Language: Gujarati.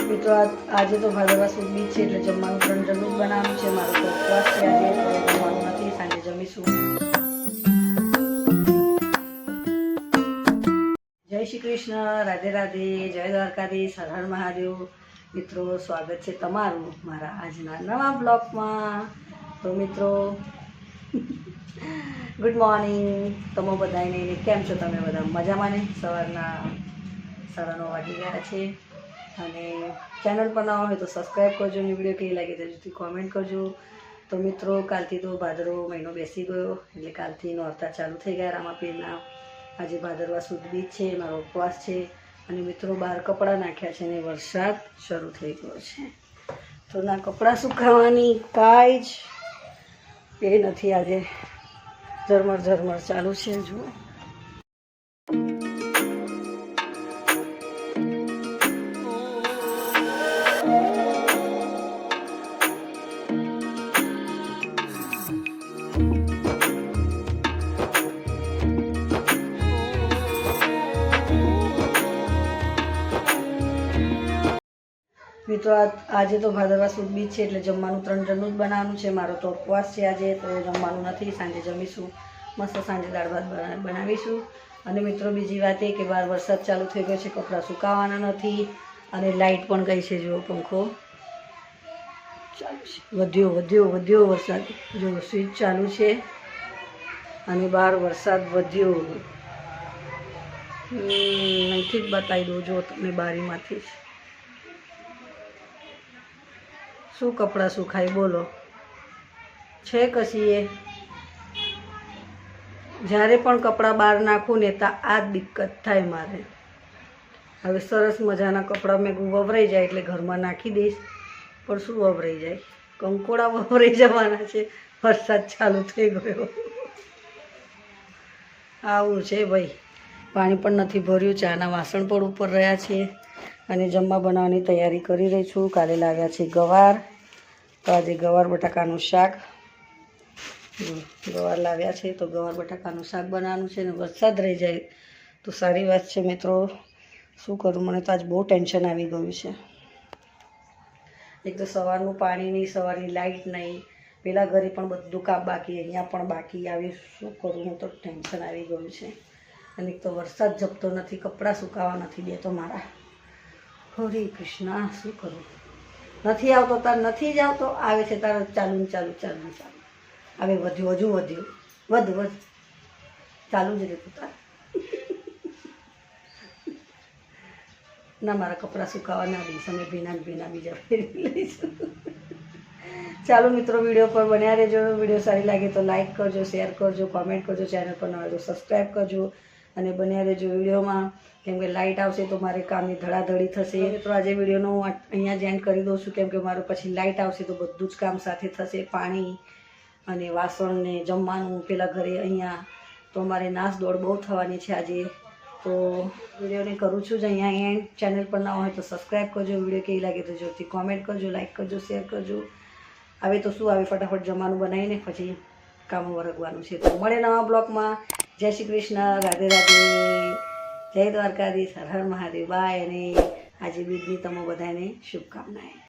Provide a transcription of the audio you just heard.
મિત્રો આજે તો ભાદરવા સુદ બીજ છે એટલે જમવાનું 3 જણનું જ બનાવવાનું છે. મારો તો ઉપવાસ છે આજે, તો જમવાનું નથી, સાંજે જમીશું. જય શ્રી કૃષ્ણ, રાધે રાધે, જય દ્વારકાધીશ, હર હર મહાદેવ. મિત્રો સ્વાગત છે તમારું મારા આજના નવા બ્લોગમાં. તો મિત્રો ગુડ મોર્નિંગ તમે બધાને, કેમ છો તમે બધા? મજામાં ને? સવારના 9:30 વાગી ગયા છે અને ચેનલ પર નવા હોય તો સબસ્ક્રાઈબ કરજો અને વિડીયો કેવી લાગે તો જરૂરથી કોમેન્ટ કરજો. તો મિત્રો કાલથી તો ભાદરવો મહિનો બેસી ગયો એટલે કાલથી નોરતા ચાલુ થઈ ગયા રામાપીરના. આજે ભાદરવા સુદ બીજ છે, મારો ઉપવાસ છે અને મિત્રો બહાર કપડાં નાખ્યા છે અને વરસાદ શરૂ થઈ ગયો છે. તો ના કપડાં સુકાવવાની કાંઈ જ એ નથી, આજે ઝરમર ઝરમર ચાલુ છે. જુઓ મિત્રો આજે તો ભાદરવા સુદ બીજ છે એટલે જમવાનું 3 જણનું જ બનાવવાનું છે. મારો તો ઉપવાસ છે આજે, તો જમવાનું નથી, સાંજે જમીશું. મસ્ત સાંજે દાળ ભાત બનાવીશું. અને મિત્રો બીજી વાત એ કે બહાર વરસાદ ચાલુ થઈ ગયો છે, કપડાં સુકાવાના નથી અને લાઇટ પણ ગઈ છે. જુઓ પંખો ચાલુ છે, વધ્યો વરસાદ. જો સ્વિચ ચાલુ છે અને બહાર વરસાદ વધ્યો. અહીંથી જ બતાવી દઉં, જો તમે બારીમાંથી જ શું કપડાં સુખાય બોલો? છે કશી એ? જ્યારે પણ કપડાં બહાર નાખું ને ત્યાં આ જ દિક્કત થાય મારે. હવે સરસ મજાના કપડાં મેં વવરાઈ જાય એટલે ઘરમાં નાખી દઈશ, પણ શું વવરાઈ જાય? કંકોડા વવરાઈ જવાના છે. વરસાદ ચાલુ થઈ ગયો. આવું છે ભાઈ. પાણી પણ નથી ભર્યું, ચાના વાસણ પણ ઉપર રહ્યા છે અને જમવા બનાવવાની તૈયારી કરી રહી છું. કાલે લાવ્યા છે ગવાર, તો આજે ગવાર બટાકાનું શાક. ગવાર લાવ્યા છે તો ગવાર બટાકાનું શાક બનાવવાનું છે. ને વરસાદ રહી જાય તો સારી વાત છે. મિત્રો શું કરું, મને તો આજ બહુ ટેન્શન આવી ગયું છે. એક તો સવારનું પાણી નહીં, સવારની લાઇટ નહીં, પેલા ઘરે પણ બધું કામ બાકી, અહીંયા પણ બાકી. આવી શું કરું, હું તો ટેન્શન આવી ગયું છે. અને એક તો વરસાદ જપતો નથી, કપડાં સુકાવા નથી દેતો મારા. હરે કૃષ્ણ, શું કરું? નથી આવતો તાર નથી જ આવતો, આવે છે તાર ચાલુ. હવે વધ્યું, હજુ વધ્યું, વધુ ચાલુ જ રહેતું તાર. ના, મારા કપડાં સુકાવા ના દઈશ, અમે ભીના બીજા ફેરવી લઈશું. ચાલો મિત્રો, વિડીયો પર બન્યા રહેજો. વિડીયો સારી લાગે તો લાઇક કરજો, શેર કરજો, કોમેન્ટ કરજો. ચેનલ પર નવા તો સબસ્ક્રાઈબ કરજો અને બન્યા રહેજો વિડીયોમાં, કેમ કે લાઇટ આવશે તો મારે કામની ધડાધડી થશે. મિત્રો આજે વિડીયોનો હું અહીંયા જ એન્ડ કરી દઉં છું, કેમ કે મારું પછી લાઇટ આવશે તો બધું જ કામ સાથે થશે. પાણી અને વાસણ ને જમવાનું પેલા ઘરે, અહીંયા તો અમારે નાશ દોડ બહુ થવાની છે આજે. તો વિડીયોને કરું છું જ અહીંયા એન્ડ. ચેનલ પર ના હોય તો સબસ્ક્રાઈબ કરજો. વિડીયો કેવી લાગે તો જરૂરથી કોમેન્ટ કરજો, લાઇક કરજો, શેર કરજો. હવે તો શું, આવે ફટાફટ જમવાનું બનાવીને પછી કામ વરગવાનું છે. તો મળે નવા બ્લોગમાં. જય શ્રી કૃષ્ણ, રાધે રાધે, જય દ્વારકાધીશ, હર હર મહાદેવ. બાય. અને આજે બીજની તમે બધાને શુભકામનાએ.